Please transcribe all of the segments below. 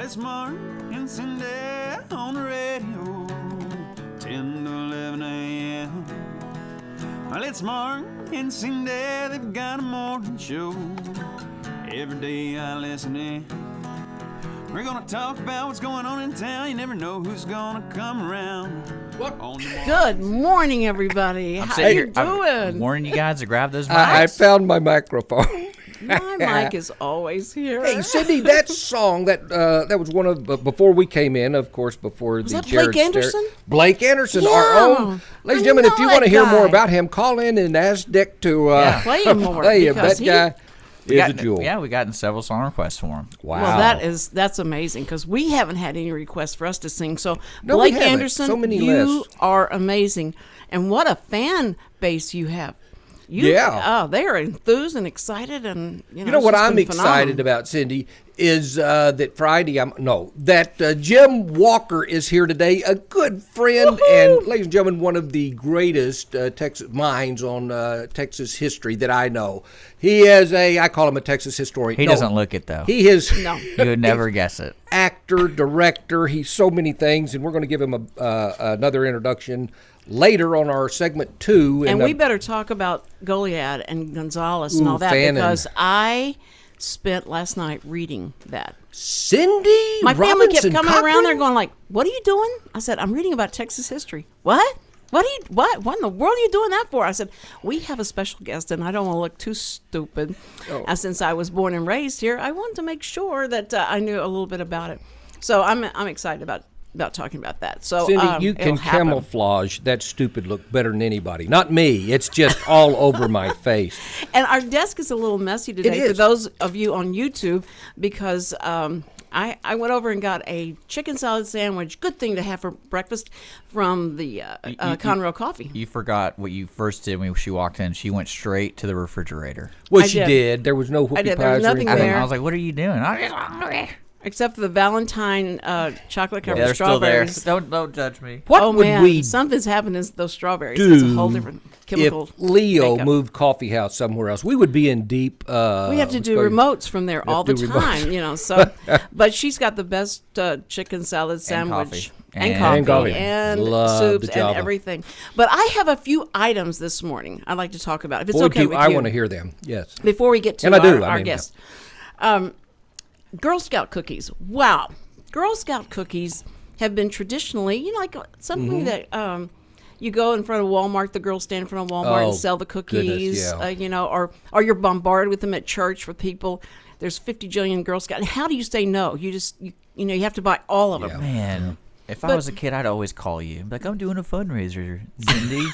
it's Mark and Cindy on the radio, 10 to 11 a.m. Well, it's Mark and Cindy, they've got a morning show. Every day I listen in. We're gonna talk about what's going on in town. You never know who's gonna come around. What? Good morning, everybody. How you doing? I'm warning you guys to grab those mics. I found my microphone. My mic is always here. Hey, Cindy, that song that was one of before we came in, of course, before was the that Jared Blake Anderson? Blake Anderson, Yeah, our own. Ladies and gentlemen, if you that want to hear guy. more about him, call in and ask Dick to Play him more. play him. because That guy We is a jewel. Yeah, we gotten several song requests for him. Wow. Well, that's amazing because we haven't had any requests for us to sing. So, No, we Blake haven't. Anderson, So many you lists. are amazing. And what a fan base you have. Yeah. Oh, they are enthused and excited. And, You know it's what just I'm been excited phenomenal. about, Cindy, is that Friday, Jim Walker is here today, a good friend and, ladies and gentlemen, one of the greatest Texas minds on Texas history that I know. He is I call him a Texas historian. He doesn't look it, though. He is No. You would never guess it. actor, director. He's so many things, and we're going to give him another introduction later on our segment 2. And we better talk about Goliad and Gonzalez and all that Fannin. because I spent last night reading that. Cindy My family kept Robinson coming around there Cochran? going like, "What are you doing?" I said, "I'm reading about Texas history." What? What in the world are you doing that for? I said, "We have a special guest, and I don't want to look too stupid. Since I was born and raised here, I wanted to make sure that I knew a little bit about it. So I'm excited about talking about that. So Cindy, you it'll can happen. camouflage that stupid look better than anybody. Not me. It's just all over my face. And our desk is a little messy today It for is. those of you on YouTube because I went over and got a chicken salad sandwich, good thing to have for breakfast, from the Conroe Coffee. You forgot what you first did when she walked in. She went straight to the refrigerator. Well, I she did. did. There was no whoopie I did. There was pies or nothing anything. there. I was like, what are you doing? I'm just hungry. Except for the Valentine chocolate covered Yeah, they're still there. strawberries. Don't judge me. What oh would man, we something's happened in those strawberries. do It's a whole different if chemical. Leo makeup. moved Coffee House somewhere else? We would be in deep. We have to do what's called- remotes from there We have all to the do remotes. time, So, but she's got the best chicken salad sandwich coffee. And coffee. and Love soups the and Java. everything. But I have a few items this morning I'd like to talk about. If it's Boy, okay do with I you. want to hear them. Yes. Before we get to And I do, our guest. Girl Scout cookies. Wow. Girl Scout cookies have been traditionally, like something Mm-hmm. that you go in front of Walmart, the girls stand in front of Walmart Oh, and sell the cookies, goodness, yeah. Or you're bombarded with them at church with people. There's 50 jillion Girl Scouts. And how do you say no? You just, you have to buy all of them. Yeah. Man, if I But- was a kid, I'd always call you. Like, I'm doing a fundraiser, Cindy.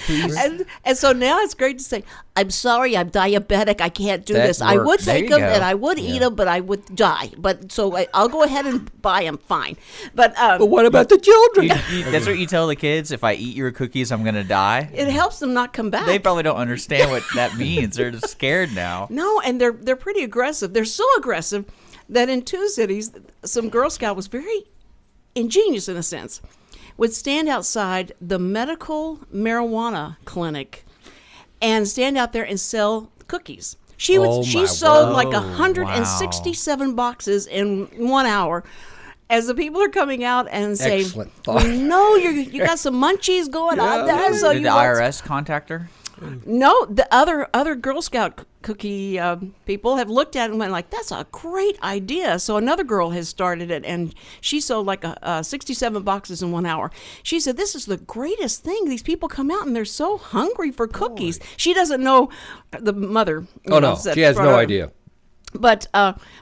Please. And so now it's great to say, I'm sorry, I'm diabetic. I can't do That this. I would works. There take you them go. and I would eat them, but I would die. But so I'll go ahead and buy them. Fine. But But what about the children? That's what you tell the kids. If I eat your cookies, I'm gonna die. it helps them not come back. They probably don't understand what that means. They're just scared now. No, and they're pretty aggressive. They're so aggressive that in 2 cities, some Girl Scout was very ingenious in a sense, would stand outside the medical marijuana clinic and stand out there and sell cookies. She Oh, my sold word. like 167 boxes in 1 hour. As the people are coming out and saying, Excellent thought. "We know you got some munchies going on there, so Did you the want IRS contact her? No, the other Girl Scout cookie people have looked at it and went like, "That's a great idea." So another girl has started it, and she sold like 67 boxes in 1 hour. She said, "This is the greatest thing. These people come out and they're so hungry for cookies." She doesn't know the mother. Oh, no. She has no idea. But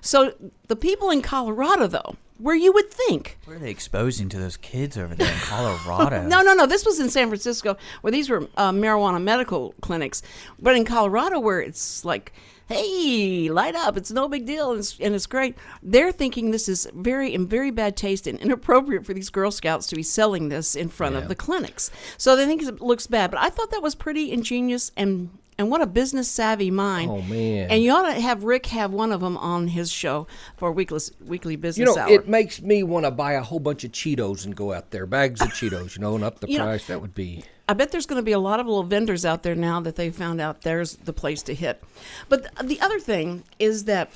so the people in Colorado, though, where you would think. What are they exposing to those kids over there in Colorado? No. This was in San Francisco, where these were marijuana medical clinics. But in Colorado, where it's like, hey, light up, it's no big deal, and it's great. They're thinking this is in very bad taste and inappropriate for these Girl Scouts to be selling this in front of the clinics. So they think it looks bad. But I thought that was pretty ingenious and what a business savvy mind. Oh, man. And you ought to have Rick have one of them on his show for weekly business hour. It makes me want to buy a whole bunch of Cheetos and go out there, bags of Cheetos, and up the price. That would be. I bet there's going to be a lot of little vendors out there now that they found out there's the place to hit. But the other thing is that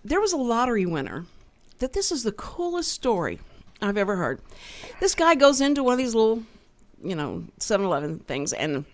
there was a lottery winner that this is the coolest story I've ever heard. This guy goes into one of these little, 7-Eleven things and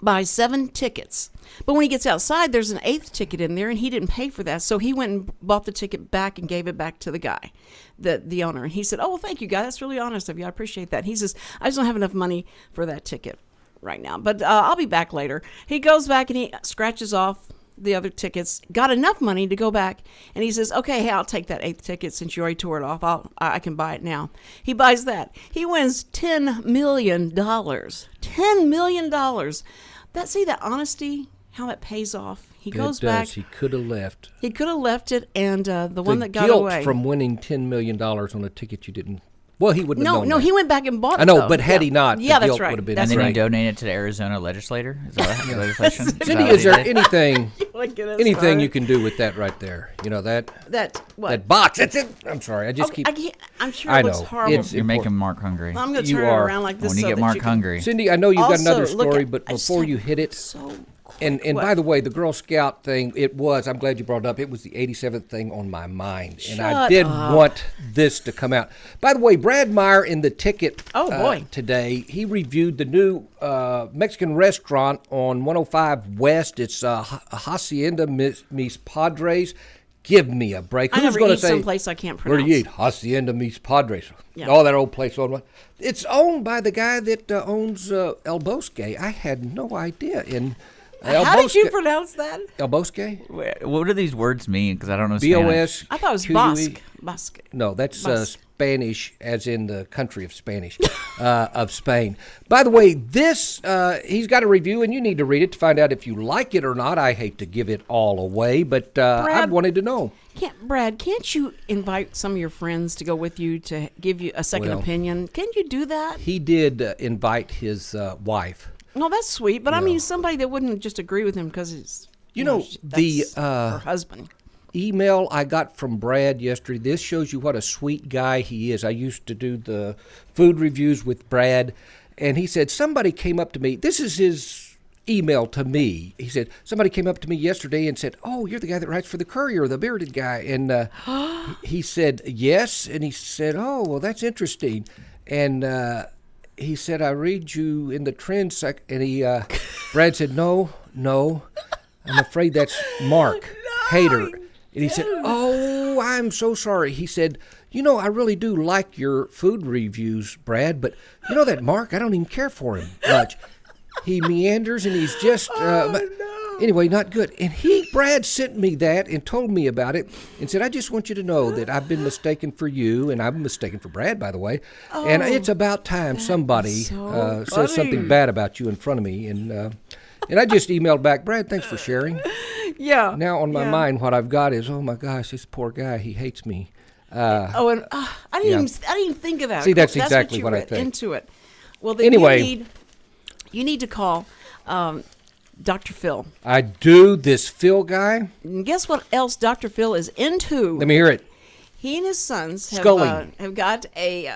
buys 7 tickets. But when he gets outside, there's an 8th ticket in there, and he didn't pay for that. So he went and bought the ticket back and gave it back to the guy, the owner. And he said, "Oh, well, thank you, guy. That's really honest of you. I appreciate that." And he says, "I just don't have enough money for that ticket right now, but I'll be back later." He goes back and he scratches off the other tickets, got enough money to go back, and he says, "Okay, hey, I'll take that 8th ticket since you already tore it off. I can buy it now." He buys that. He wins $10 million. $10 million. That honesty, how that pays off. He goes back. He could have left. He could have left it, and the one that got guilt away. from winning $10 million on a ticket you didn't. Well, he wouldn't have known No, that. he went back and bought it. I know, though. but had he not, the yeah, that's guilt right. would have been That's And then right. he donated to the Arizona legislator. Is that legislation? Cindy, is there anything Like, get us anything started. you can do with that right there? You know that What? that box. That's it. I'm sorry. I just Okay, keep. I can't, I'm sure I it looks know. horrible. It's- You're making Mark hungry. I'm going to You turn it are. around like this When you so get that Mark you can hungry. Cindy, I know you've got Also, another look story, at- but I just before have- you hit it, So quick. and What? by the way, the Girl Scout thing, I'm glad you brought it up. It was the 87th thing on my mind, and I Shut did up. want this to come out. By the way, Brad Meyer in the ticket Oh, boy. today, he reviewed the new Mexican restaurant on 105 West. It's Hacienda Mis Padres. Give me a break. I Who's never going to eat say someplace I can't where do pronounce. you eat? Hacienda Mis Padres. Yeah. Oh, that old place on one. It's owned by the guy that owns El Bosque. I had no idea. And El How did you Bosque- pronounce that? El Bosque? What do these words mean? Because I don't know BOS. Spanish. I thought it was QUE. Bosque. Bosque. No, that's Bosque. Spanish, as in the country of Spanish, of Spain. By the way, this, he's got a review, and you need to read it to find out if you like it or not. I hate to give it all away, but I Brad- wanted to know. Brad, can't you invite some of your friends to go with you to give you a second Well- opinion? Can you do that? He did invite his wife. No, that's sweet, but I mean somebody that wouldn't just agree with him because it's the, her husband. Email I got from Brad yesterday. This shows you what a sweet guy he is. I used to do the food reviews with Brad, and he said somebody came up to me. This is his email to me. He said somebody came up to me yesterday and said, "Oh, you're the guy that writes for the Courier, the bearded guy." And he said yes, and he said, "Oh, well, that's interesting." And he said, "I read you in the trends." And he, Brad said, "No, I'm afraid that's Mark Hader." And he said, "Oh, I'm so sorry." He said, "I really do like your food reviews, Brad, but that Mark, I don't even care for him much. He meanders and he's just, anyway, not good." And Brad sent me that and told me about it and said, "I just want you to know that I've been mistaken for you, and I'm mistaken for Brad, by the way. And it's about time somebody so says something funny. bad about you in front of me." And I just emailed back, "Brad, thanks for sharing." Yeah. Now on my mind, what I've got is, oh my gosh, this poor guy, he hates me. And I didn't even think of that. See, that's what exactly you what I read think. into it. Well, then Anyway. you need to call Dr. Phil. I do, this Phil guy. And guess what else Dr. Phil is into? Let me hear it. He and his sons Sculling. have got a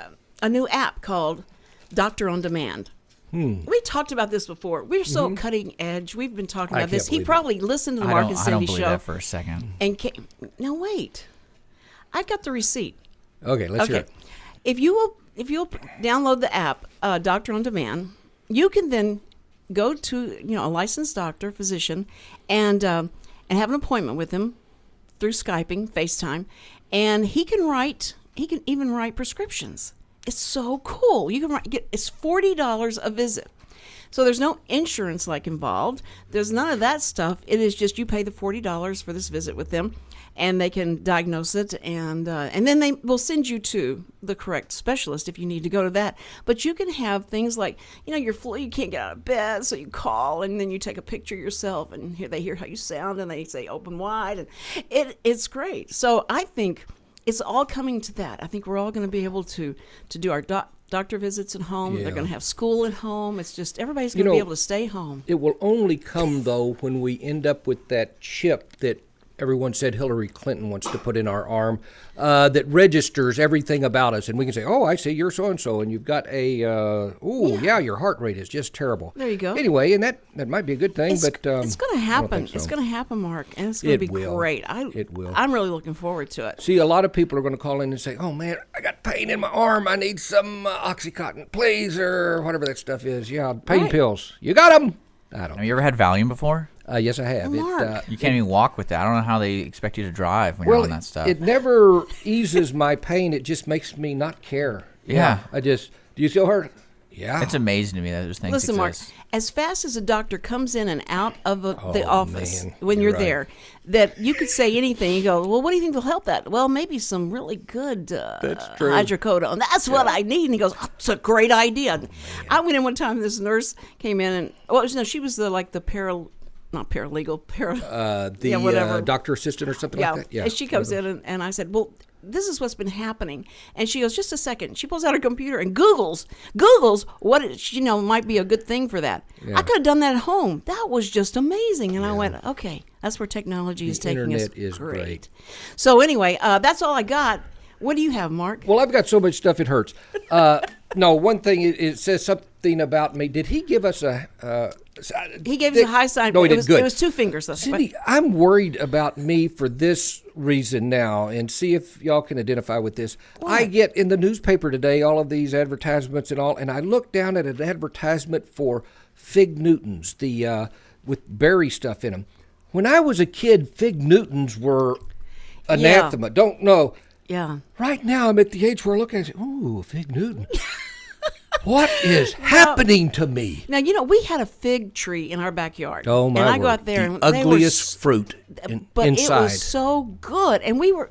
new app called Doctor on Demand. We talked about this before. We're so cutting edge. We've been talking I about this. can't He believe it. probably listened to the I Mark don't, and I Cindy don't believe show that for a second. and came. No, wait. I've got the receipt. Okay, let's hear it. If you'll download the app, Doctor on Demand, you can then go to a licensed doctor, physician, and have an appointment with him through Skyping, FaceTime, and he can even write prescriptions. It's so cool. You can it's $40 a visit. So there's no insurance involved. There's none of that stuff. It is just you pay the $40 for this visit with them, and they can diagnose it, and then they will send you to the correct specialist if you need to go to that. But you can have things like you're full, you can't get out of bed, so you call, and then you take a picture yourself, and they hear how you sound, and they say open wide, and it's great. So I think it's all coming to that. I think we're all going to be able to do our doctor visits at home. Yeah. They're going to have school at home. It's just everybody's going to be able to stay home. It will only come, though, when we end up with that chip that everyone said Hillary Clinton wants to put in our arm that registers everything about us. And we can say, oh, I see, you're so-and-so, and you've got a, your heart rate is just terrible. There you go. Anyway, and that might be a good thing, It's but going to happen. I don't think so. It's going to happen, Mark, and it's going to be great. It will. I'm really looking forward to it. See, a lot of people are going to call in and say, oh, man, I got pain in my arm. I need some Oxycontin, please, or whatever that stuff is. Yeah, pain pills. You got them? I don't know. Have you ever had Valium before? Yes, I have. Mark. You can't even walk with that. I don't know how they expect you to drive when you're on that stuff. It never eases my pain. It just makes me not care. Yeah. Do you still hurt? Yeah. It's amazing to me that those things Listen, Mark, exist. as fast as a doctor comes in and out of the office man, when you're you're right. there, that you could say anything. You go, well, what do you think will help that? Well, maybe some really good hydrocodone. That's what I need. And he goes, oh, it's a great idea. I went in one time, this nurse came in and, she was not paralegal, whatever. Doctor assistant or something like that? Yeah. And she comes in and I said, well, this is what's been happening. And she goes, just a second. She pulls out her computer and Googles what might be a good thing for that. Yeah. I could have done that at home. That was just amazing. And I went, okay, that's where technology is taking us. Internet is great. So anyway, that's all I got. What do you have, Mark? Well, I've got so much stuff it hurts. No, one thing, it says something about me. Did he give us a... He gave us a high sign. No, he did good. It was 2 fingers, though. Cindy, I'm worried about me for this reason now, and see if y'all can identify with this. What? I get in the newspaper today all of these advertisements and all, and I look down at an advertisement for Fig Newtons, with berry stuff in them. When I was a kid, Fig Newtons were anathema. Don't know. Yeah. Right now, I'm at the age where I look at it and say, ooh, Fig Newton. What is happening to me? Now, we had a fig tree in our backyard. Oh, my And I word. go out there the and they were ugliest fruit but inside. it was so good. And we were,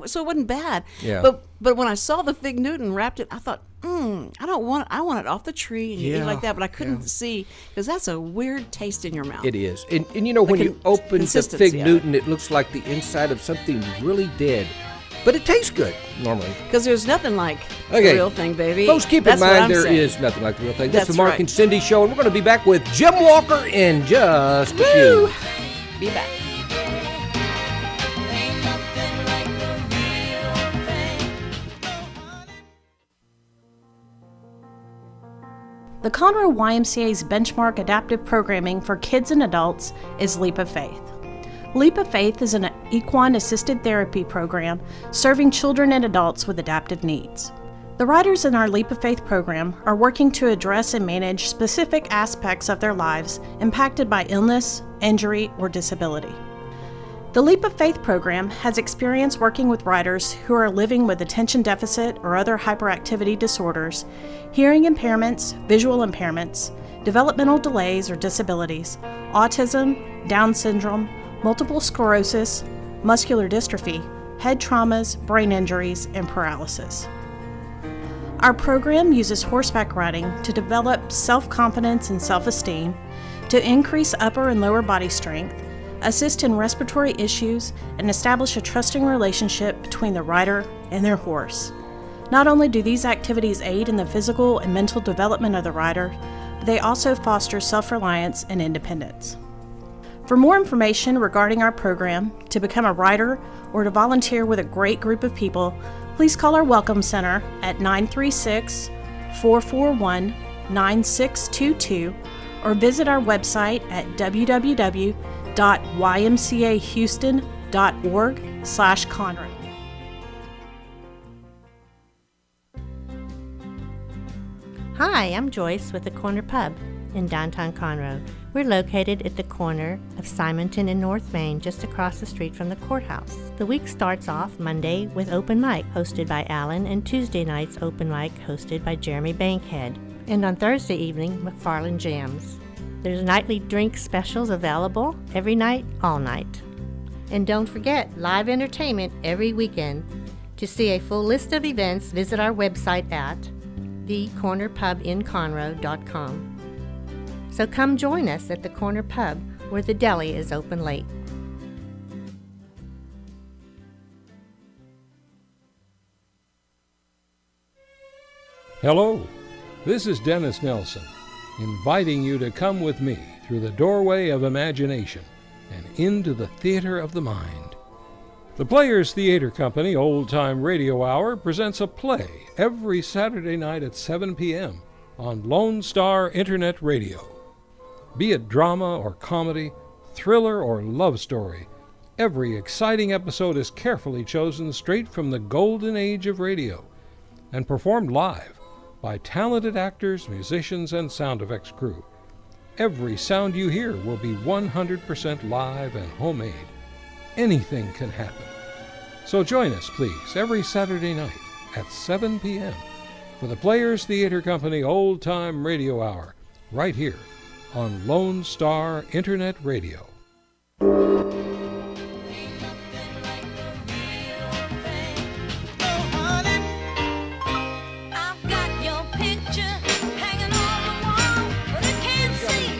so it wasn't bad. Yeah. But when I saw the Fig Newton wrapped it, I thought, I want it off the tree and eat like that. But I couldn't see, because that's a weird taste in your mouth. It is. And when you open the consistency Fig of Newton, it looks like the inside of something really dead. But it tastes good, normally. Because there's nothing like the Okay. real thing, baby. Folks, keep That's in what mind I'm there saying. is nothing like the real thing. This is That's the Mark right. and Cindy Show, and we're going to be back with Jim Walker in just a Woo! few. Be back. The Conroe YMCA's benchmark adaptive programming for kids and adults is Leap of Faith. Leap of Faith is an equine assisted therapy program serving children and adults with adaptive needs. The riders in our Leap of Faith program are working to address and manage specific aspects of their lives impacted by illness, injury, or disability. The Leap of Faith program has experience working with riders who are living with attention deficit or other hyperactivity disorders, hearing impairments, visual impairments, developmental delays or disabilities, autism, Down syndrome, multiple sclerosis, muscular dystrophy, head traumas, brain injuries, and paralysis. Our program uses horseback riding to develop self-confidence and self-esteem, to increase upper and lower body strength, assist in respiratory issues, and establish a trusting relationship between the rider and their horse. Not only do these activities aid in the physical and mental development of the rider, but they also foster self-reliance and independence. For more information regarding our program, to become a rider, or to volunteer with a great group of people, please call our Welcome Center at 936-441-9622 or visit our website at www.ymcahouston.org/Conroe. Hi, I'm Joyce with the Corner Pub in downtown Conroe. We're located at the corner of Simonton and North Main, just across the street from the courthouse. The week starts off Monday with open mic hosted by Alan, and Tuesday nights open mic hosted by Jeremy Bankhead. And on Thursday evening, McFarland Jams. There's nightly drink specials available every night, all night. And don't forget, live entertainment every weekend. To see a full list of events, visit our website at thecornerpubinconroe.com. So come join us at the Corner Pub, where the deli is open late. Hello, this is Dennis Nelson, inviting you to come with me through the doorway of imagination and into the theater of the mind. The Players Theater Company Old Time Radio Hour presents a play every Saturday night at 7 p.m. on Lone Star Internet Radio. Be it drama or comedy, thriller or love story, every exciting episode is carefully chosen straight from the golden age of radio and performed live by talented actors, musicians, and sound effects crew. Every sound you hear will be 100% live and homemade. Anything can happen. So join us, please, every Saturday night at 7 p.m. for the Players Theater Company Old Time Radio Hour, right here on Lone Star Internet Radio.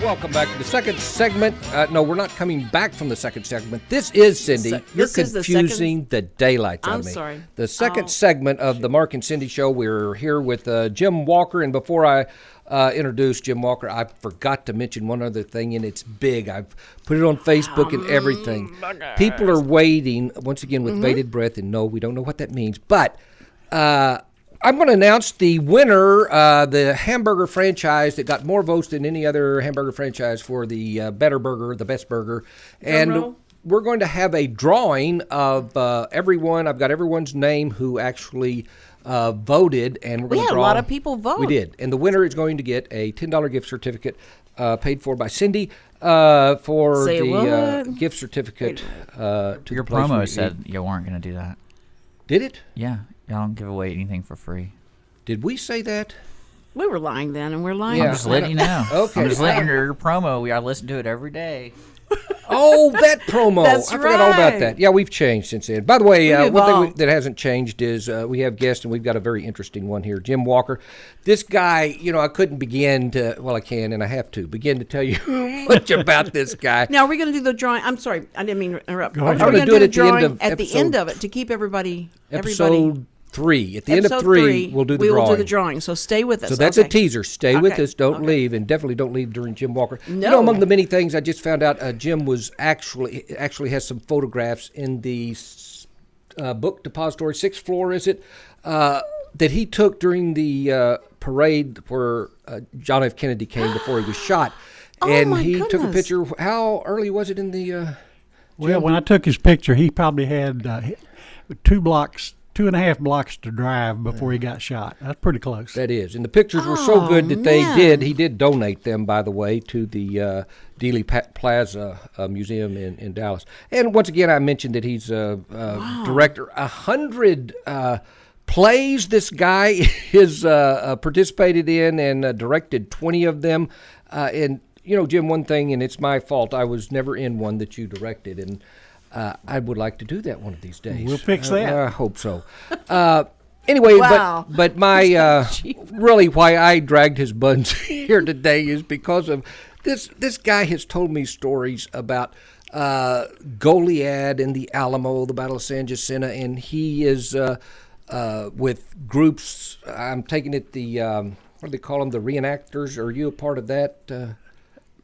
Welcome back to the second segment. No, we're not coming back from the second segment. This is Cindy. You're this is the confusing the daylights out I'm of me. sorry. The second segment of the Mark and Cindy Show. We're here with Jim Walker, and before I introduce Jim Walker, I forgot to mention one other thing, and it's big. I've put it on Facebook and everything. People are waiting once again with bated breath, and no, we don't know what that means, but. I'm going to announce the winner, the hamburger franchise that got more votes than any other hamburger franchise for the better burger, the best burger. And we're going to have a drawing of everyone. I've got everyone's name who actually voted. And we're going to had draw. a lot of people vote. We did. And the winner is going to get a $10 gift certificate paid for by Cindy for Say the what? gift certificate. To Your the place where promo we said eat. you weren't going to do that. Did it? Yeah, y'all don't give away anything for free. Did we say that? We were lying then, and we're lying. Yeah. I'm just letting you know. Okay. I'm just letting your promo. I listen to it every day. Oh, that promo. That's I forgot all about right. that. Yeah, we've changed since then. By the way, We one thing evolved. that hasn't changed is we have guests, and we've got a very interesting one here, Jim Walker. This guy, I couldn't begin to, well, I can, and I have to, begin to tell you much about this guy. Now, are we going to do the drawing? I'm sorry, I didn't mean to interrupt. ahead. Are I'm we gonna going do to it do at the the end drawing of at the episode- end of it to keep everybody? Episode 3. At the end of Episode 3, we'll do the we drawing. will do the drawing, so stay with us. So that's okay. a teaser. Stay with Okay. us. Don't Okay. leave, and definitely don't leave during Jim Walker. No. Among the many things I just found out, Jim was actually has some photographs in the book depository, 6th floor, is it? That he took during the parade where John F. Kennedy came before he was shot, and my he took a goodness. picture. How early was it in the? Well, when I took his picture, he probably had 2.5 blocks to drive before he got shot. That's pretty close. That is, and the pictures were so good that man. he did donate them, by the way, to the Dealey Plaza Museum in Dallas. And once again, I mentioned that he's a director. 100 plays this guy has participated in and directed 20 of them. And, Jim, one thing, and it's my fault, I was never in one that you directed, and I would like to do that one of these days. We'll fix that. I hope so. Anyway, Wow. but my really why I dragged his buns here today is because of this guy has told me stories about Goliad and the Alamo, the Battle of San Jacinto, and he is with groups. I'm taking it the what do they call them? The reenactors. Are you a part of that?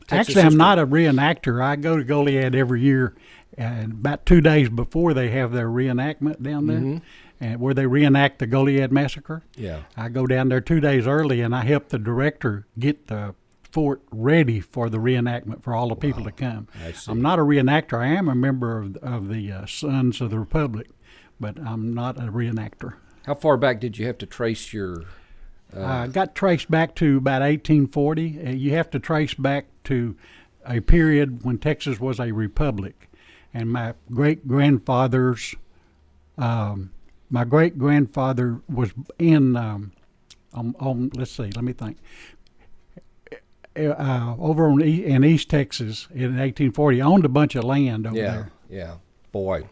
Texas Actually, I'm history? not a reenactor. I go to Goliad every year, and about 2 days before they have their reenactment down there, and where they reenact the Goliad massacre. Yeah. I go down there 2 days early, and I help the director get the fort ready for the reenactment for all the people to come. I see. I'm not a reenactor. I am a member of the Sons of the Republic, but I'm not a reenactor. How far back did you have to trace your? Got traced back to about 1840. You have to trace back to a period when Texas was a republic, and my great grandfather was in. Let's see. Let me think. Over in East Texas in 1840, owned a bunch of land over there. Yeah, boy.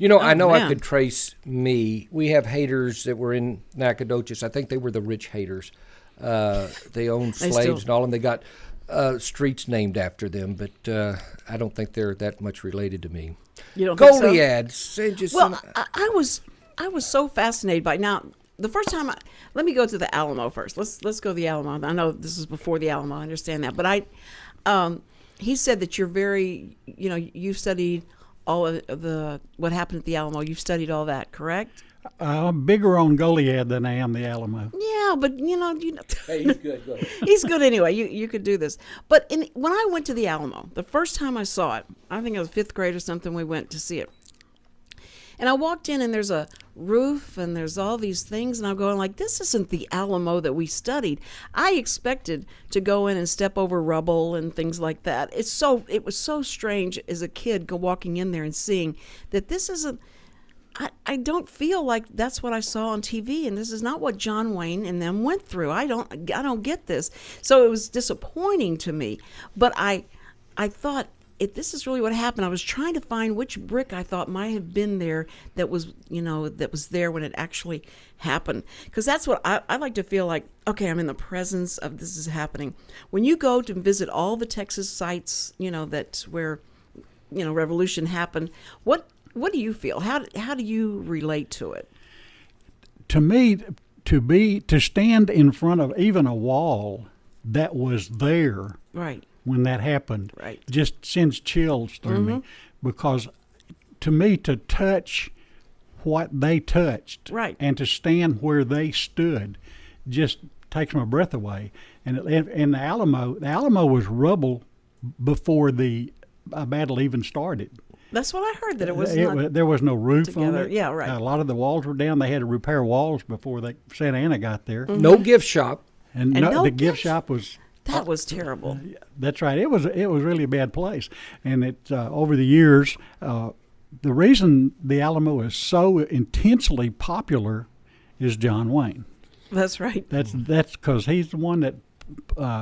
I know I man. could trace me. We have haters that were in Nacogdoches. I think they were the rich haters. They owned They slaves still- and all, and they got streets named after them, but I don't think they're that much related to me. You don't think so? Goliad, San Jacinto. Well, I was so fascinated by now. The first time, let me go to the Alamo first. Let's go to the Alamo. I know this is before the Alamo. I understand that, but he said that you're very, you studied all of the what happened at the Alamo. You've studied all that, correct? I'm bigger on Goliad than I am the Alamo. Yeah, but Hey, he's good. Go ahead. he's good anyway. You could do this. But when I went to the Alamo, the first time I saw it, I think I was 5th grade or something. We went to see it, and I walked in, and there's a roof, and there's all these things, and I'm going like, this isn't the Alamo that we studied. I expected to go in and step over rubble and things like that. It was so strange as a kid walking in there and seeing that this isn't. I don't feel like that's what I saw on TV, and this is not what John Wayne and them went through. I don't get this. So it was disappointing to me. But I thought, if this is really what happened, I was trying to find which brick I thought might have been there that was there when it actually happened. Because that's what I like to feel like, okay, I'm in the presence of this is happening. When you go to visit all the Texas sites, that's where, revolution happened, what do you feel? How do you relate to it? To me, to stand in front of even a wall that was there Right. when that happened, Right. just sends chills through me, because to me, to touch what they touched, Right. and to stand where they stood, just takes my breath away. And the Alamo was rubble before the battle even started. That's what I heard, that it was not. There was no roof on together. it. Yeah, right. A lot of the walls were down. They had to repair walls before Santa Ana got there. No gift shop. And, And no the gift gift shop was. That was terrible. That's right. It was really a bad place. And it over the years, the reason the Alamo is so intensely popular is John Wayne. That's right. That's because he's the one that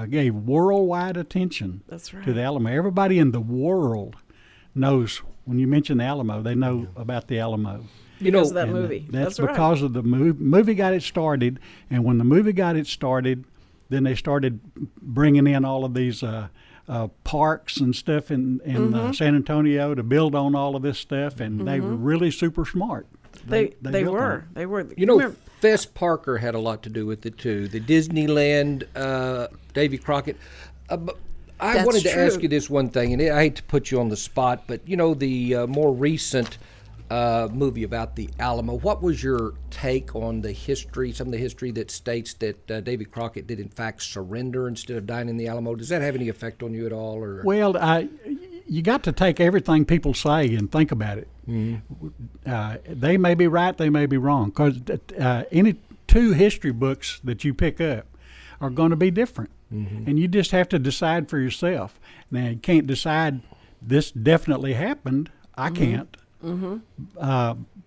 gave worldwide attention That's right. to the Alamo. Everybody in the world knows, when you mention the Alamo, they know about the Alamo. Because of that And movie. That's right. because of the movie got it started. And when the movie got it started, then they started bringing in all of these parks and stuff in San Antonio to build on all of this stuff. And they were really super smart. They built on were. it. They were. You Fess Parker had a lot to do with it too. The Disneyland, Davy Crockett. But I That's wanted to true. ask you this one thing, and I hate to put you on the spot, but the more recent movie about the Alamo. What was your take on the history? Some of the history that states that Davy Crockett did in fact surrender instead of dying in the Alamo. Does that have any effect on you at all? Or Well, you got to take everything people say and think about it. They may be right, they may be wrong, because any two history books that you pick up are going to be different. And you just have to decide for yourself. Now, you can't decide this definitely happened. I can't.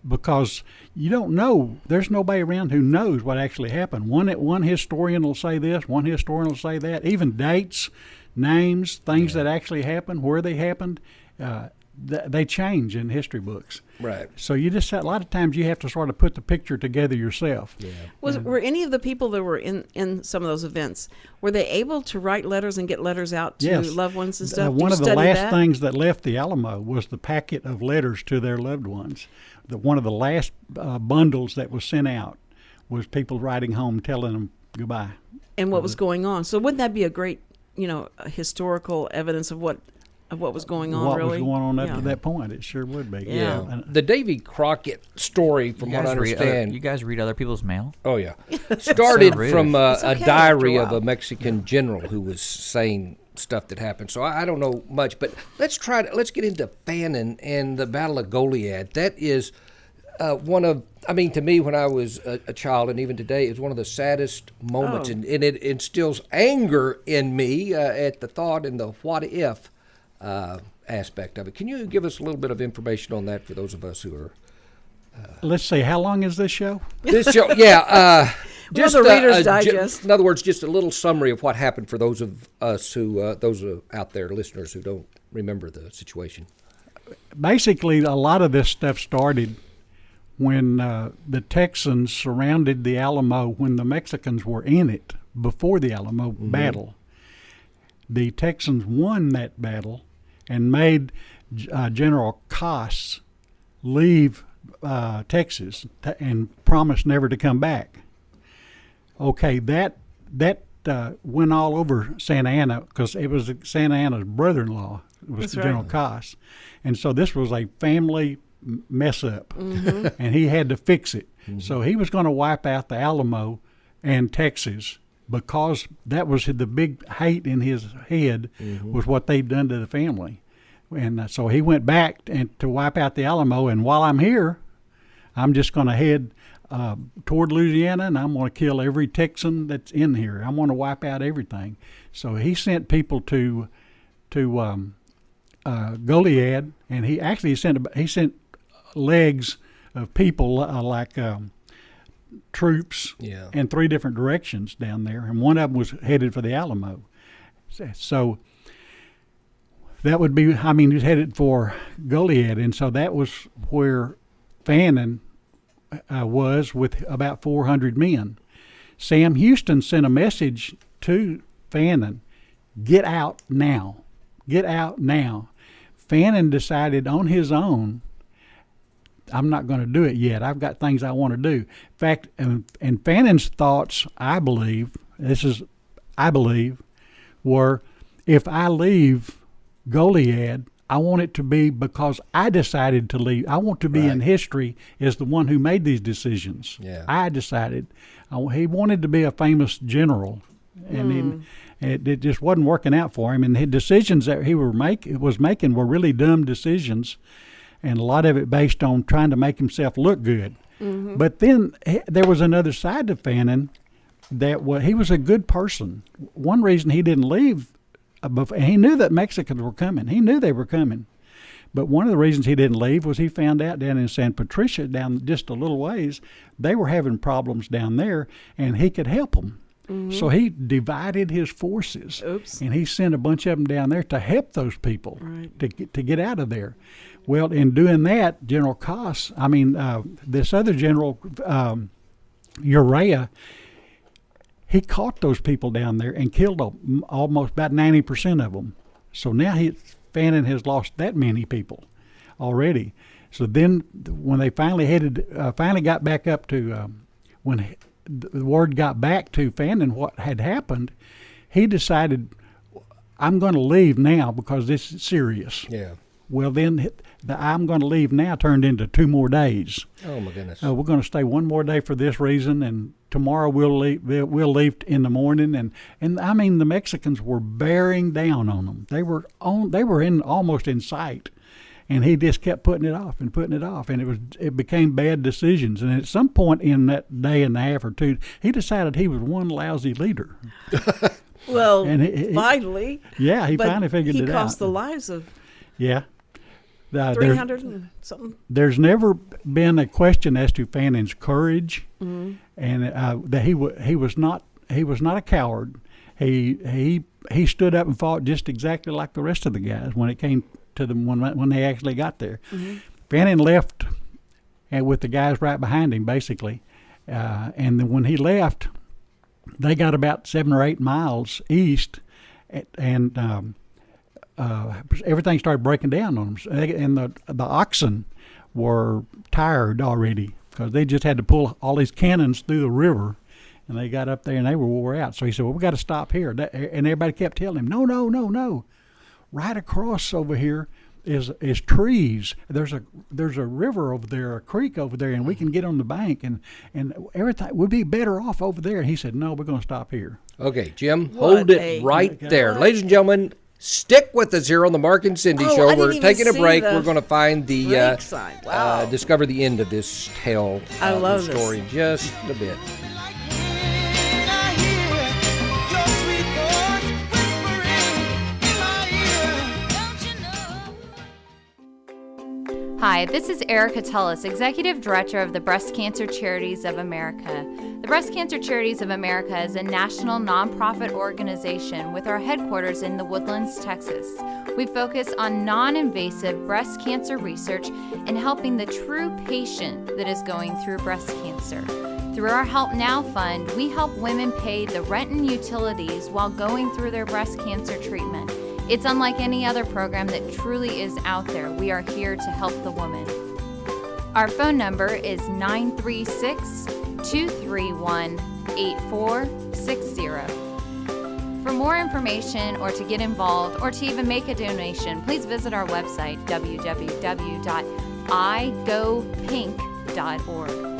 Because you don't know. There's nobody around who knows what actually happened. One historian will say this, one historian will say that. Even dates, names, things that actually happened, where they happened, they change in history books. right? So you just, a lot of times you have to sort of put the picture together yourself. Yeah. Were any of the people that were in some of those events, were they able to write letters and get letters out to Yes. loved ones and stuff? One Did of you the study last that? things that left the Alamo was the packet of letters to their loved ones. One of the last bundles that was sent out was people writing home telling them goodbye. And what was going on. So wouldn't that be a great, historical evidence of what was going on? What really? was going on up Yeah. to that point? It sure would be. Yeah. And The Davy Crockett story, from what I understand. You guys read other people's mail? Oh yeah, started rude. from It's a okay diary after a of a while. Mexican general who was saying stuff that happened. So I don't know much, but let's get into Fannin and the Battle of Goliad. That is one of, to me, when I was a child, and even today, it's one of the saddest moments, and it instills anger in me at the thought and the what if aspect of it. Can you give us a little bit of information on that for those of us who are let's see, how long is this show? this show? Yeah, the Reader's Digest. In other words, just a little summary of what happened for those of us who, those out there, listeners who don't remember the situation. Basically, a lot of this stuff started when the Texans surrounded the Alamo when the Mexicans were in it before the Alamo battle. The Texans won that battle and made General Cass leave Texas and promised never to come back. Okay, that went all over Santa Ana because it was Santa Ana's brother-in-law was That's right. General Koss. And so this was a family mess up, and he had to fix it. So he was going to wipe out the Alamo and Texas because that was the big hate in his head was what they'd done to the family. And so he went back and to wipe out the Alamo, and while I'm here, I'm just going to head toward Louisiana, and I'm going to kill every Texan that's in here. I'm going to wipe out everything. So he sent people to Goliad, and he sent legs of people like troops in 3 different directions down there, and one of them was headed for the Alamo. So that would be, I mean, he was headed for Goliad, and so that was where Fannin was with about 400 men. Sam Houston sent a message to Fannin, get out now. Get out now. Fannin decided on his own, I'm not going to do it yet. I've got things I want to do. In fact, and Fannin's thoughts, I believe, were, if I leave Goliad, I want it to be because I decided to leave. I want to be in history as the one who made these decisions. Yeah. I decided. He wanted to be a famous general, and it just wasn't working out for him. And the decisions that he was making were really dumb decisions, and a lot of it based on trying to make himself look good. But then there was another side to Fannin that he was a good person. One reason he didn't leave, he knew that Mexicans were coming. He knew they were coming. But one of the reasons he didn't leave was he found out down in San Patricia, down just a little ways, they were having problems down there, and he could help them. So he divided his forces, and he sent a bunch of them down there to help those people to get out of there. Well, in doing that, General Koss, this other general, Urea, he caught those people down there and killed almost about 90% of them. So now Fannin has lost that many people already. So then when they finally got back up to, when the word got back to Fannin what had happened, he decided, I'm going to leave now because this is serious. Yeah. Well, then the I'm going to leave now turned into 2 more days. Oh, my goodness. We're going to stay 1 more day for this reason, and tomorrow we'll leave in the morning. And I mean, the Mexicans were bearing down on them. They were almost in sight, and he just kept putting it off, and it became bad decisions. And at some point in that day and a half or 2, he decided he was one lousy leader. Well, And finally. Yeah, he But finally figured it out. He cost the lives of Yeah. 300 and something. There's never been a question as to Fannin's courage, and that he was not a coward. He stood up and fought just exactly like the rest of the guys when it came to them when they actually got there. Fannin left with the guys right behind him, basically, and then when he left, they got about 7 or 8 miles east, and everything started breaking down on them, and the oxen were tired already because they just had to pull all these cannons through the river, and they got up there and they were wore out. So he said, well, we got to stop here. And everybody kept telling him, no. Right across over here is trees. There's a river over there, a creek over there, and we can get on the bank, and everything would be better off over there. And he said, no, we're going to stop here. Okay, Jim, hold it right there. Ladies and gentlemen, stick with us here on the Mark and Cindy Show. I didn't We're even taking a see break. the We're going to find the break sign. Wow. discover the end of this tale. I love the story in just a bit. Hi, this is Erica Tullis, Executive Director of the Breast Cancer Charities of America. The Breast Cancer Charities of America is a national nonprofit organization with our headquarters in The Woodlands, Texas. We focus on non-invasive breast cancer research and helping the true patient that is going through breast cancer. Through our Help Now Fund, we help women pay the rent and utilities while going through their breast cancer treatment. It's unlike any other program that truly is out there. We are here to help the woman. Our phone number is 936-231-8460. For more information or to get involved or to even make a donation, please visit our website, www.igopink.org.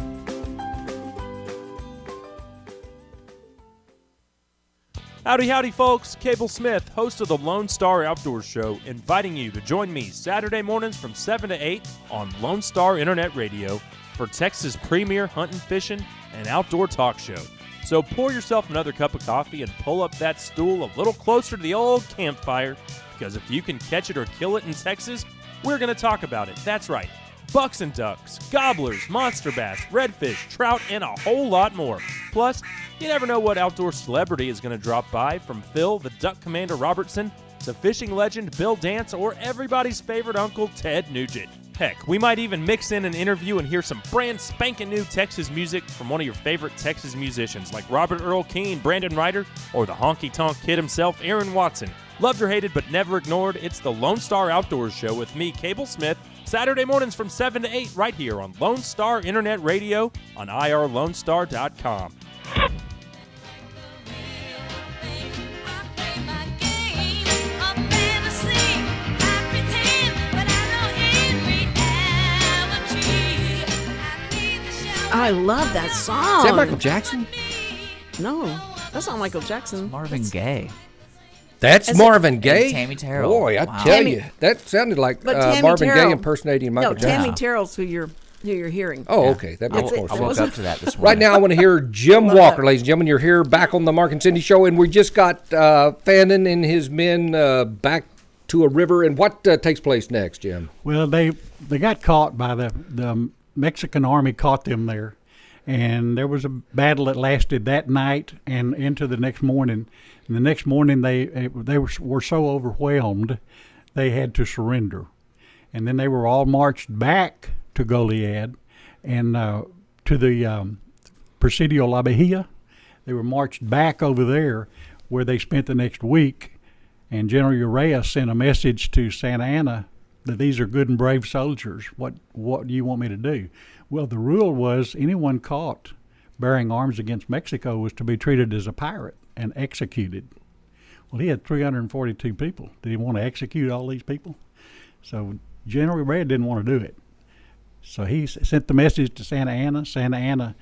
Howdy, howdy, folks. Cable Smith, host of the Lone Star Outdoors Show, inviting you to join me Saturday mornings from 7 to 8 on Lone Star Internet Radio for Texas' premier hunting, fishing, and outdoor talk show. So pour yourself another cup of coffee and pull up that stool a little closer to the old campfire, because if you can catch it or kill it in Texas, we're going to talk about it. That's right. Bucks and ducks, gobblers, monster bass, redfish, trout, and a whole lot more. Plus, you never know what outdoor celebrity is going to drop by, from Phil the Duck Commander Robertson to fishing legend Bill Dance or everybody's favorite uncle Ted Nugent. Heck, we might even mix in an interview and hear some brand spanking new Texas music from one of your favorite Texas musicians like Robert Earl Keen, Brandon Ryder, or the honky-tonk kid himself, Aaron Watson. Loved or hated but never ignored, it's the Lone Star Outdoors Show with me, Cable Smith, Saturday mornings from 7 to 8 right here on Lone Star Internet Radio on irlonestar.com. I love that song. Is that Michael Jackson? No, that's not Michael Jackson. Marvin Gaye. That's Marvin Gaye? And Tammy Terrell. Boy, I Wow. tell Tammy- you, that sounded like But Tammy Marvin Gaye Terrell- impersonating Michael No, Jackson. Tammy Terrell's who you're hearing. Oh, okay. That makes more I sense. woke up to that this morning. Right now, I want to hear Jim Love Walker, that. ladies and gentlemen. You're here back on the Mark and Cindy Show, and we just got Fannin and his men back to a river. And what takes place next, Jim? Well, they got caught by the Mexican army, caught them there, and there was a battle that lasted that night and into the next morning. And the next morning, they were so overwhelmed, they had to surrender, and then they were all marched back to Goliad and to the Presidio La Bahia. They were marched back over there, where they spent the next week. And General Urrea sent a message to Santa Anna that these are good and brave soldiers. What do you want me to do? Well, the rule was anyone caught bearing arms against Mexico was to be treated as a pirate and executed. Well, he had 342 people. Did he want to execute all these people? So General Urrea didn't want to do it. So he sent the message to Santa Anna. Santa Anna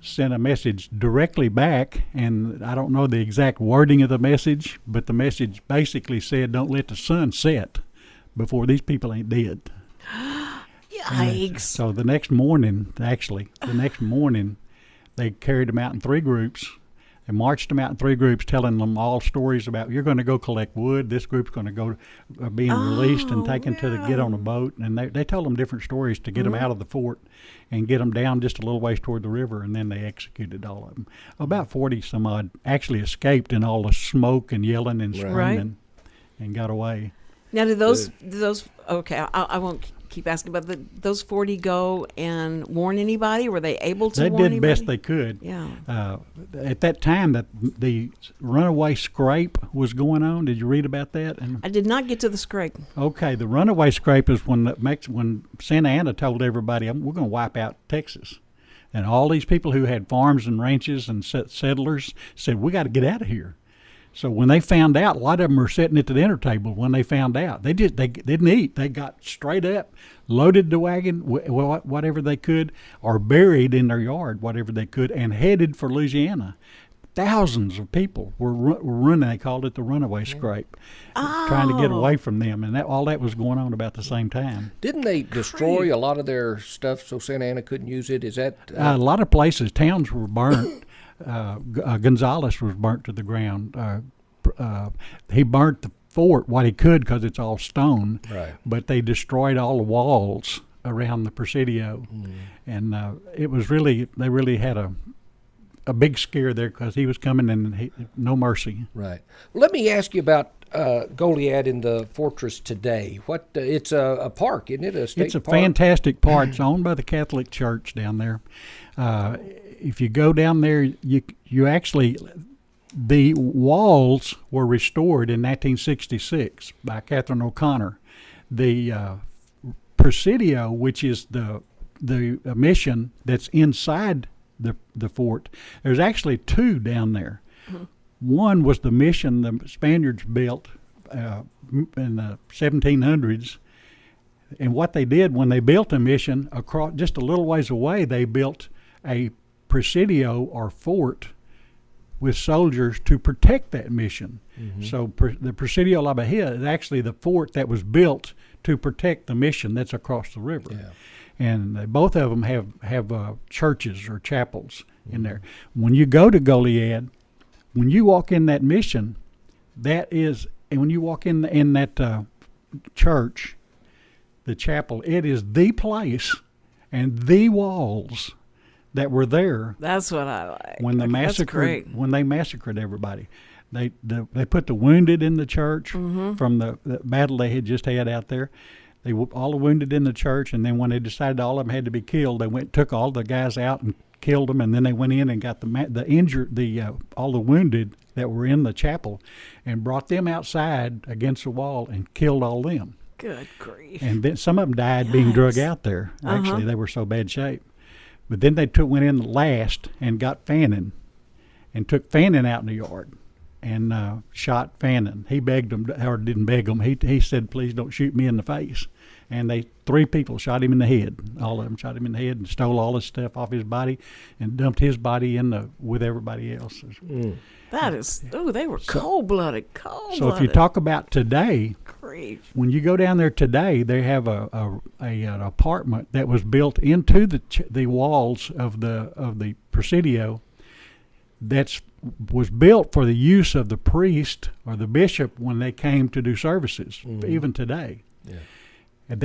sent a message directly back, and I don't know the exact wording of the message, but the message basically said, don't let the sun set before these people ain't dead. Yikes. So the next morning, they carried them out in three groups. They marched them out in three groups, telling them all stories about, you're going to go collect wood. This group's going to go being released and taken to get on a boat. And they told them different stories to get them out of the fort and get them down just a little ways toward the river. And then they executed all of them. About 40 some odd actually escaped in all the smoke and yelling and screaming and got away. Now, do those okay, I won't keep asking, but those 40 go and warn anybody? Were they able to They warn did anybody? best they could. Yeah. At that time, that the runaway scrape was going on. Did you read about that? And I did not get to the scrape. okay, the runaway scrape is when Santa Anna told everybody, we're going to wipe out Texas. And all these people who had farms and ranches and settlers said, we got to get out of here. So when they found out, a lot of them were sitting at the dinner table when they found out. They didn't eat. They got straight up, loaded the wagon, whatever they could, or buried in their yard, whatever they could, and headed for Louisiana. Thousands of people were running. They called it the runaway scrape, trying to get away from them. And all that was going on about the same time. Didn't they destroy a lot of their stuff so Santa Ana couldn't use it? Is that A lot of places, towns were burnt. Gonzales was burnt to the ground. He burnt the fort what he could because it's all stone. Right. But they destroyed all the walls around the Presidio, and it was they really had a big scare there because he was coming and no mercy. right? Well, let me ask you about Goliad in the fortress today. What it's a park, isn't it? A state It's a park? fantastic park. It's owned by the Catholic Church down there. If you go down there, you actually, the walls were restored in 1966 by Catherine O'Connor. The Presidio, which is the mission that's inside the fort, there's actually two down there. One was the mission the Spaniards built in the 1700s. And what they did when they built a mission, across just a little ways away, they built a presidio or fort with soldiers to protect that mission. So the Presidio La Bahia is actually the fort that was built to protect the mission that's across the river. And both of them have churches or chapels in there. When you go to Goliad, when you walk in that mission, and when you walk in that church, the chapel, it is the place and the walls that were there. That's what I like. When they massacred everybody. They put the wounded in the church from the battle they had just had out there. They all the wounded in the church, and then when they decided all of them had to be killed, they took all the guys out and killed them, and then they went in and got the injured, all the wounded that were in the chapel, and brought them outside against the wall and killed all them. Good grief! And then some of them died being drug out there. Actually, they were so bad shape. But then they went in last and got Fannin, and took Fannin out in the yard, and shot Fannin. He begged them, or didn't beg them. He said, "Please don't shoot me in the face." And 3 people shot him in the head. All of them shot him in the head and stole all his stuff off his body and dumped his body with everybody else's. That is, they were cold-blooded. So if you talk about today, grief. When you go down there today, they have an apartment that was built into the walls of the Presidio. Was built for the use of the priest or the bishop when they came to do services, even today. Yeah. And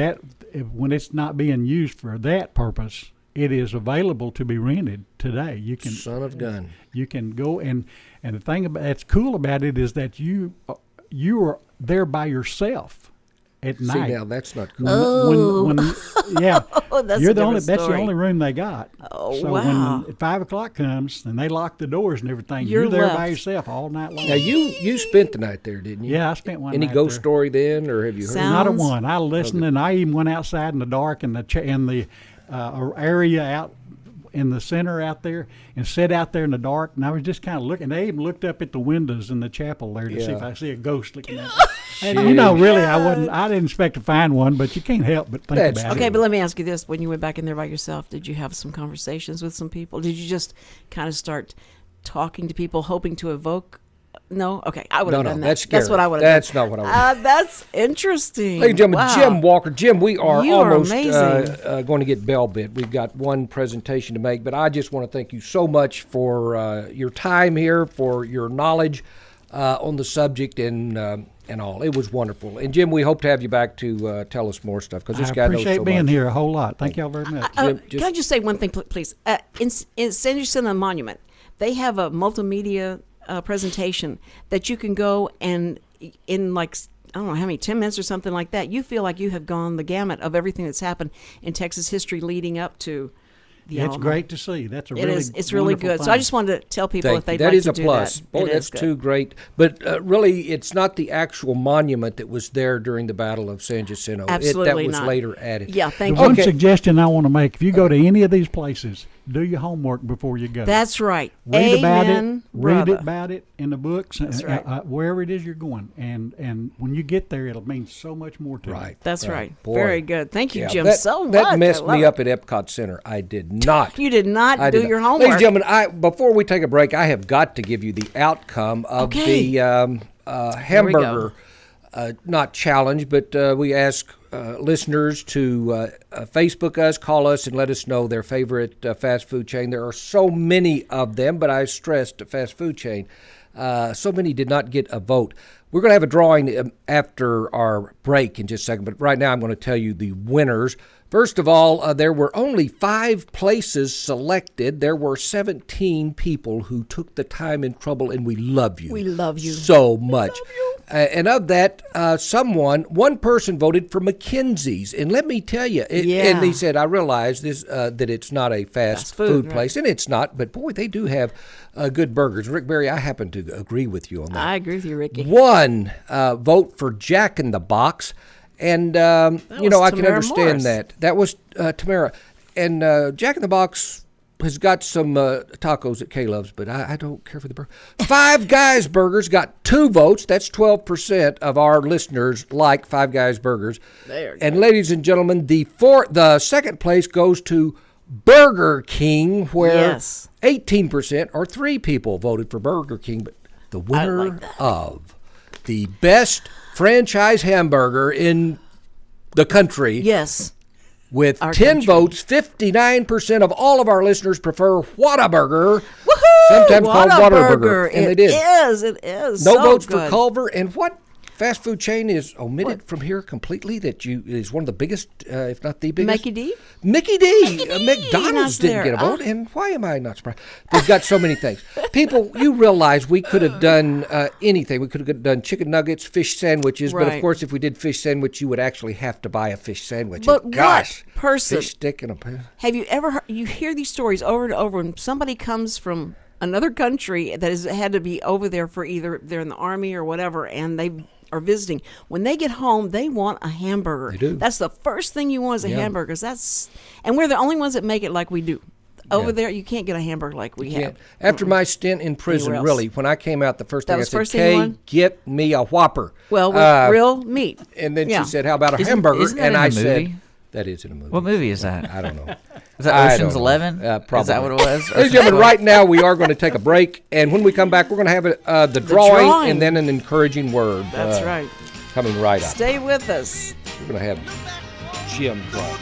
when it's not being used for that purpose, it is available to be rented today. You can son of gun. You can go and the thing that's cool about it is that you are there by yourself at night. See, now that's not cool. When yeah, that's you're a the only. different That's the story. only room they got. Oh, so wow. when 5 o'clock comes and they lock the doors and everything, You're there left. by yourself all night long. Now you spent the night there, didn't you? Yeah, I spent one Any night ghost there. story then, or have you heard? Sound- Not a Sounds- one. I listened, and I even went outside in the dark in the area out in the center out there and sat out there in the dark, and I was just kind of looking. They even looked up at the windows in the chapel there to see if I see a ghost looking at me. And really, I didn't expect to find one, but you can't help but think That's about Okay, it. but let me ask you this: when you went back in there by yourself, did you have some conversations with some people? Did you just kind of start talking to people, hoping to evoke? No, okay, I would have No, done that. that's That's what scary. I would have. That's not what I would have That's interesting. Ladies and gentlemen, Wow. Jim Walker. Jim, we are You are almost amazing. going to get bell bit. We've got one presentation to make, but I just want to thank you so much for your time here, for your knowledge on the subject and all. It was wonderful. And Jim, we hope to have you back to tell us more stuff because this I guy knows appreciate so being much. here a whole lot. Thank y'all very much. Jim, Can I just say one thing, please? In San Jacinto Monument, they have a multimedia presentation that you can go and in like, I don't know how many, 10 minutes or something like that, you feel like you have gone the gamut of everything that's happened in Texas history leading up to the It's Alamo. great to see. That's a It really is. It's really wonderful good. So I thing. just wanted to tell people if Thank you. they'd That like is to a do plus. that. Boy, It that's is good. too great. But really, it's not the actual monument that was there during the Battle of San Jacinto. Absolutely that was not. later added. Yeah, The thank one you. suggestion I want to make: if you go to any of these places, do your homework before you go. That's right. Read about Amen, it. Read brother. about it in the books. That's right. Wherever it is you're going, and when you get there, it'll mean so much more to you. Right. That's right. Boy. Very good. Thank you, Yeah, Jim, that, so much. That messed I love me it. up at Epcot Center. I did not. You did not I do did your not. homework. Ladies and gentlemen, before we take a break, I have got to give you the outcome of Okay. the hamburger, not challenge, but we ask listeners to Facebook us, call us, and let us know their favorite fast food chain. There are so many of them, but I stressed fast food chain. So many did not get a vote. We're going to have a drawing after our break in just a second, but right now I'm going to tell you the winners. First of all, there were only 5 places selected. There were 17 people who took the time and trouble, and we love you. We love you. So much. And of that, one person voted for McKenzie's. And let me tell you, and he said, I realize this that it's not a fast food right. place, and it's not, but boy, they do have good burgers. Rick Berry, I happen to agree with you on that. I agree with you, Ricky. One vote for Jack in the Box. And, was I can Tamara understand Morris. that. That was Tamara. And Jack in the Box has got some tacos that Kay loves, but I don't care for the burger. Five Guys Burgers got 2 votes. That's 12% of our listeners like Five Guys Burgers. There you and ladies and gentlemen, the second place goes to Burger King, where Yes. 18% or 3 people voted for Burger King. But the winner like that. of the best franchise hamburger in the country. Yes. With Our 10 country. votes, 59% of all of our listeners prefer Whataburger, sometimes called Whataburger. And they did. It is. No so votes good. for Culver. And what fast food chain is omitted from here completely that is one of the biggest, if not the biggest? Mickey D? Mickey D. D, McDonald's not didn't there. get a vote. And why am I not surprised? They've got so many things. People, you realize we could have done anything. We could have done chicken nuggets, fish sandwiches. But, of Right. course, if we did fish sandwich, you would actually have to buy a fish sandwich. But And gosh, what person fish stick and a... have you ever heard, you hear these stories over and over when somebody comes from another country that has had to be over there for either they're in the army or whatever, and they are visiting. When they get home, they want a hamburger. They do. That's the first thing you want is a hamburger. And we're the only ones that make it like we do. Over there, you can't get a hamburger like we have. After my stint in prison, else. really, when I came out, the first That thing I was said, first thing you Kay, wanted? get me a Whopper. Well, with real meat. And then Yeah. she said, how about a Isn't- hamburger? isn't that and in I a said, movie? that is in a movie. What movie is that? I don't know. Is that I Ocean's don't know. 11? Probably. Is that what it was? Ladies and gentlemen, right now we are going to take a break. And when we come back, we're going to have the drawing and then an encouraging word. That's right. Coming right up. Stay with us. We're going to have Jim draw.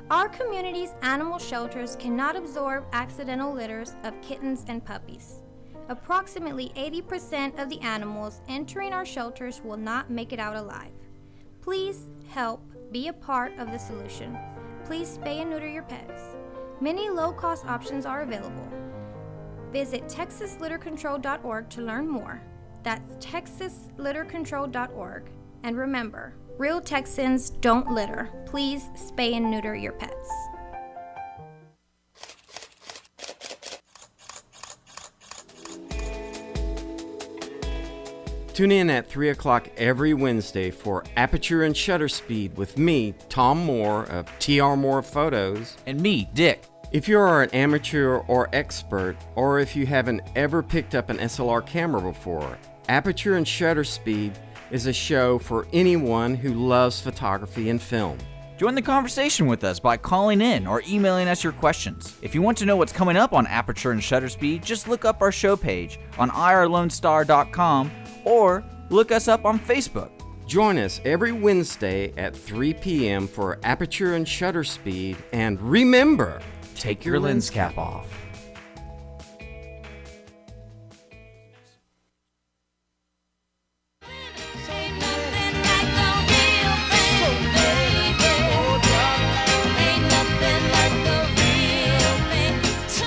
Our community's animal shelters cannot absorb accidental litters of kittens and puppies. Approximately 80% of the animals entering our shelters will not make it out alive. Please help be a part of the solution. Please spay and neuter your pets. Many low-cost options are available. Visit texaslittercontrol.org to learn more. That's texaslittercontrol.org. And remember, real Texans don't litter. Please spay and neuter your pets. Tune in at 3 o'clock every Wednesday for Aperture and Shutter Speed with me, Tom Moore of TR Moore Photos. And me, Dick. If you are an amateur or expert, or if you haven't ever picked up an SLR camera before, Aperture and Shutter Speed is a show for anyone who loves photography and film. Join the conversation with us by calling in or emailing us your questions. If you want to know what's coming up on Aperture and Shutter Speed, just look up our show page on irlonestar.com or look us up on Facebook. Join us every Wednesday at 3 p.m. for Aperture and Shutter Speed, and remember, take your lens cap off.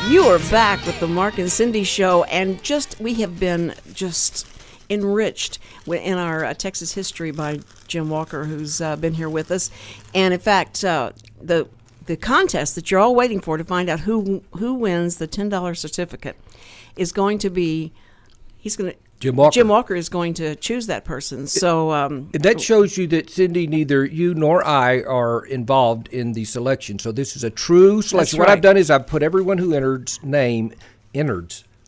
You are back with the Mark and Cindy Show, and we have been just enriched in our Texas history by Jim Walker, who's been here with us. And in fact, the contest that you're all waiting for to find out who wins the $10 certificate is going to be Jim Walker is going to choose that person. So that shows you that, Cindy, neither you nor I are involved in the selection. So this is a true selection. That's What right. I've done is I've put everyone who innards.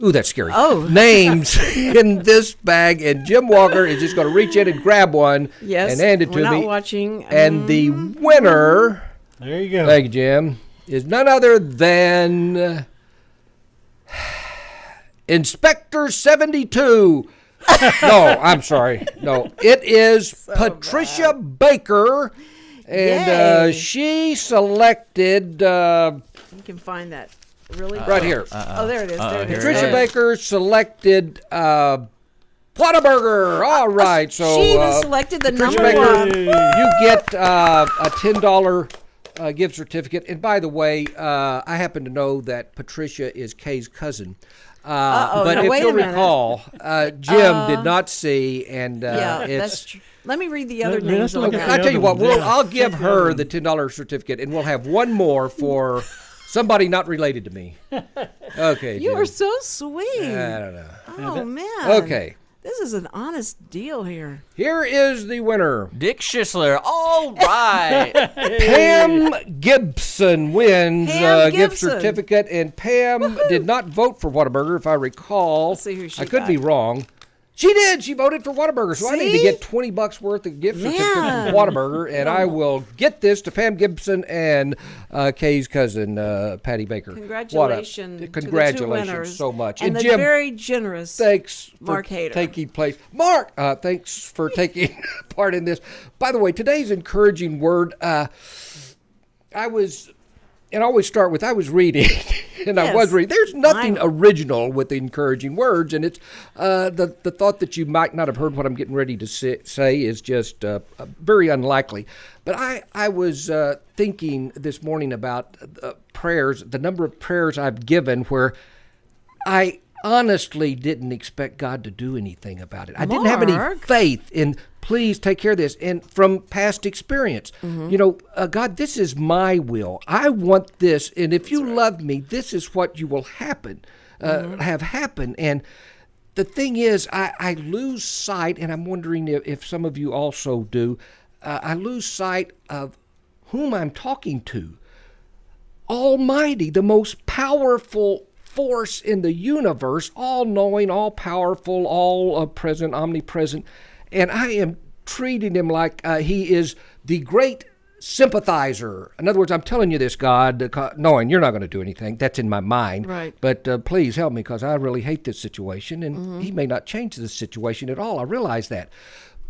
Ooh, that's scary. Oh. Names in this bag, and Jim Walker is just going to reach in and grab one and hand it to we're not me. watching. And the winner, there you go. Thank you, Jim, is none other than Inspector 72. No, I'm sorry. No, it is Patricia Baker, and Yay. she selected You can find that really right here. Oh, there it is. There it is. Patricia Baker selected Whataburger. All right, so she even selected the Patricia number Baker, one. you get a $10 gift certificate. And by the way, I happen to know that Patricia is Kay's cousin. But no, if wait you'll a minute. recall, Jim did not see, and Yeah, it's. that's true. Let me read the other Let's names. look on at that. I tell you what, Yeah. I'll give her the $10 certificate, and we'll have one more for Somebody not related to me. Okay. You Jim. are so sweet. I don't know. Oh, man. Okay. This is an honest deal here. Here is the winner. Dick Schisler. All right. Pam Gibson wins Pam a gift Gibson. certificate, and Pam did not vote for Whataburger, if I recall. Let's see who she I could got. be wrong. She did. She voted for Whataburger, so I need to See? get $20 worth of gift certificate Man. from Whataburger, and I will get this to Pam Gibson and Kay's cousin, Patty Baker. Congratulations. To Congratulations the two winners. so much. And the Jim, very generous thanks Mark for Hader. taking place. Mark, thanks for taking part in this. By the way, today's encouraging word, I was, and I always start with, I was reading, and I was Yes. reading. There's nothing I know. original with the encouraging words, and it's the thought that you might not have heard what I'm getting ready to say is just very unlikely. But I was thinking this morning about prayers, the number of prayers I've given where I honestly didn't expect God to do anything about it. I didn't have any Mark. faith in, please take care of this. And from past experience, you know, God, this is my will. I want this. And if you love me, this is what you will happen, have happen. And the thing is, I lose sight, and I'm wondering if some of you also do, I lose sight of whom I'm talking to. Almighty, the most powerful force in the universe, all-knowing, all-powerful, all-present, omnipresent, and I am treating him like he is the great sympathizer. In other words, I'm telling you this, God, knowing you're not going to do anything. That's in my mind. Right. But please help me, because I really hate this situation, and he may not change this situation at all. I realize that.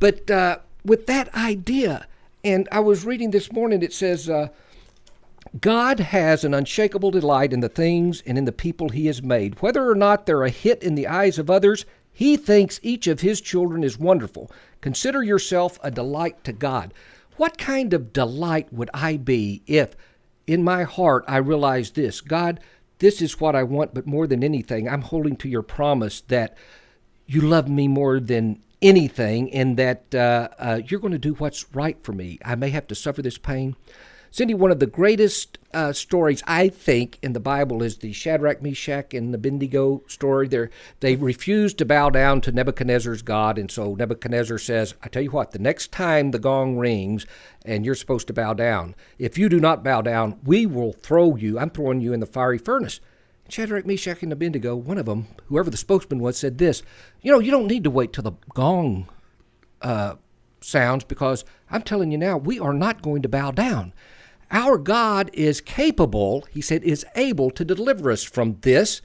But with that idea, and I was reading this morning, it says, God has an unshakable delight in the things and in the people he has made. Whether or not they're a hit in the eyes of others, he thinks each of his children is wonderful. Consider yourself a delight to God. What kind of delight would I be if in my heart I realized this? God, this is what I want, but more than anything, I'm holding to your promise that you love me more than anything, and that you're going to do what's right for me. I may have to suffer this pain. Cindy, one of the greatest stories, I think, in the Bible is the Shadrach, Meshach, and Abednego story. They refused to bow down to Nebuchadnezzar's God, and so Nebuchadnezzar says, I tell you what, the next time the gong rings and you're supposed to bow down, if you do not bow down, we will I'm throwing you in the fiery furnace. Shadrach, Meshach, and Abednego, one of them, whoever the spokesman was, said this, you don't need to wait till the gong sounds, because I'm telling you now, we are not going to bow down. Our God is capable, he said, is able to deliver us from this,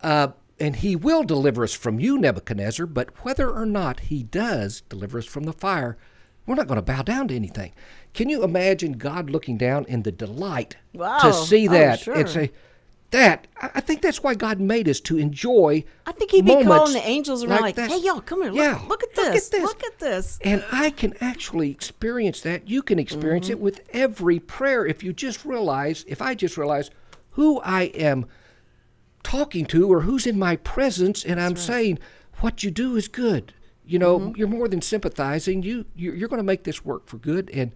and he will deliver us from you, Nebuchadnezzar, but whether or not he does deliver us from the fire, we're not going to bow down to anything. Can you imagine God looking down in the delight Wow. to see Oh, that sure. and say, I think that's why God made us, to enjoy I think he'd be moments calling the angels around like, that. hey, y'all, come here. Yeah, Look at look this. at this. Look at this. And I can actually experience that. You can experience it with every prayer if you just realize, if I just realize who I am talking to or who's in my presence, and I'm saying, what you do is good. You're more than sympathizing. You're going to make this work for good. And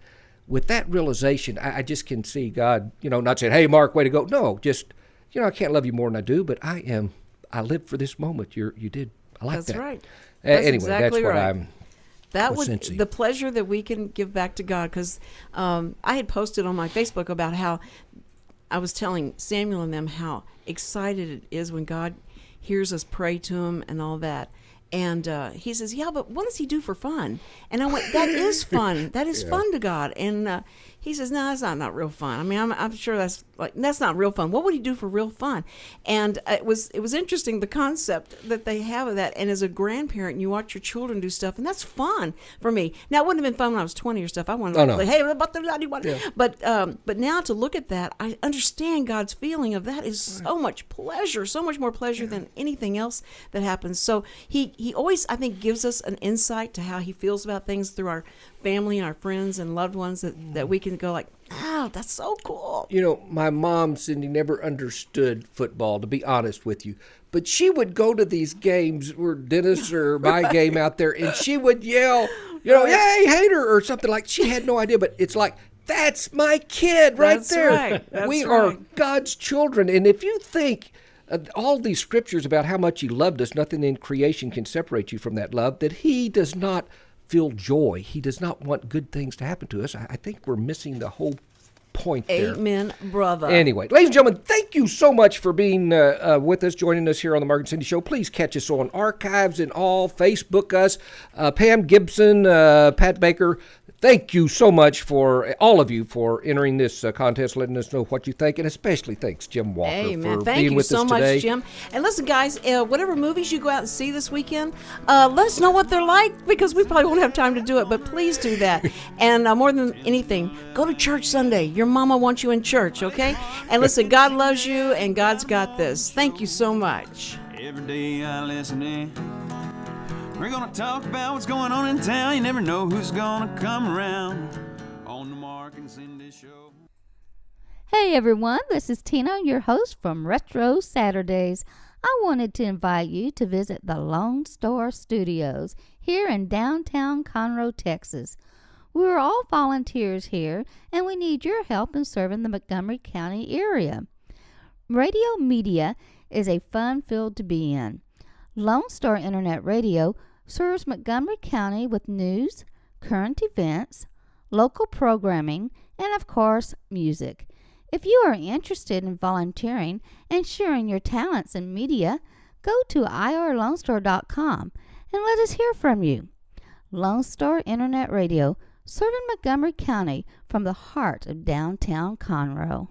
with that realization, I just can see God, not saying, hey, Mark, way to go. No, just, I can't love you more than I do, but I live for this moment. You did. I like That's that. right. Anyway, exactly that's what right. I'm. That was would Cincy. the pleasure that we can give back to God, because I had posted on my Facebook about how I was telling Samuel and them how excited it is when God hears us pray to him and all that. And he says, yeah, but what does he do for fun? And I went, that is fun. That is fun to God. And he says, no, that's not real fun. I mean, I'm sure that's not real fun. What would he do for real fun? And it was interesting, the concept that they have of that. And as a grandparent, you watch your children do stuff, and that's fun for me. Now, it wouldn't have been fun when I was 20 or stuff. I wanted to hey, but now to look at that, I understand God's feeling of that is so much pleasure, so much more pleasure than anything else that happens. So he always, I think, gives us an insight to how he feels about things through our family and our friends and loved ones that we can go like, wow, that's so cool. My mom, Cindy, never understood football, to be honest with you. But she would go to these games, or Dennis or my game out there, and she would yell, yay, Hater, or something like. She had no idea, but it's like That's my kid right That's there. right. That's we are right. God's children. And if you think all these scriptures about how much he loved us, nothing in creation can separate you from that love, that he does not feel joy. He does not want good things to happen to us. I think we're missing the whole point there. Amen, brother. Anyway, ladies and gentlemen, thank you so much for being with us, joining us here on the Mark and Cindy Show. Please catch us on archives and all. Facebook us. Pam Gibson, Pat Baker, thank you so much for all of you for entering this contest, letting us know what you think, and especially thanks Jim Walker Amen. for Thank being you with so us much, today. Jim. And listen, guys, whatever movies you go out and see this weekend, let us know what they're like, because we probably won't have time to do it, but please do that. And more than anything, go to church Sunday. Your mama wants you in church, okay? And listen, God loves you, and God's got this. Thank you so much. Every day I listen in. We're gonna talk about what's going on in town. You never know who's gonna come around on the Mark and Cindy Show. Hey everyone, this is Tina, your host from Retro Saturdays. I wanted to invite you to visit the Lone Star Studios here in downtown Conroe, Texas. We're all volunteers here, and we need your help in serving the Montgomery County area. Radio media is a fun field to be in. Lone Star Internet Radio serves Montgomery County with news, current events, local programming, and of course, music. If you are interested in volunteering and sharing your talents in media, go to irlonestar.com and let us hear from you. Lone Star Internet Radio, serving Montgomery County from the heart of downtown Conroe.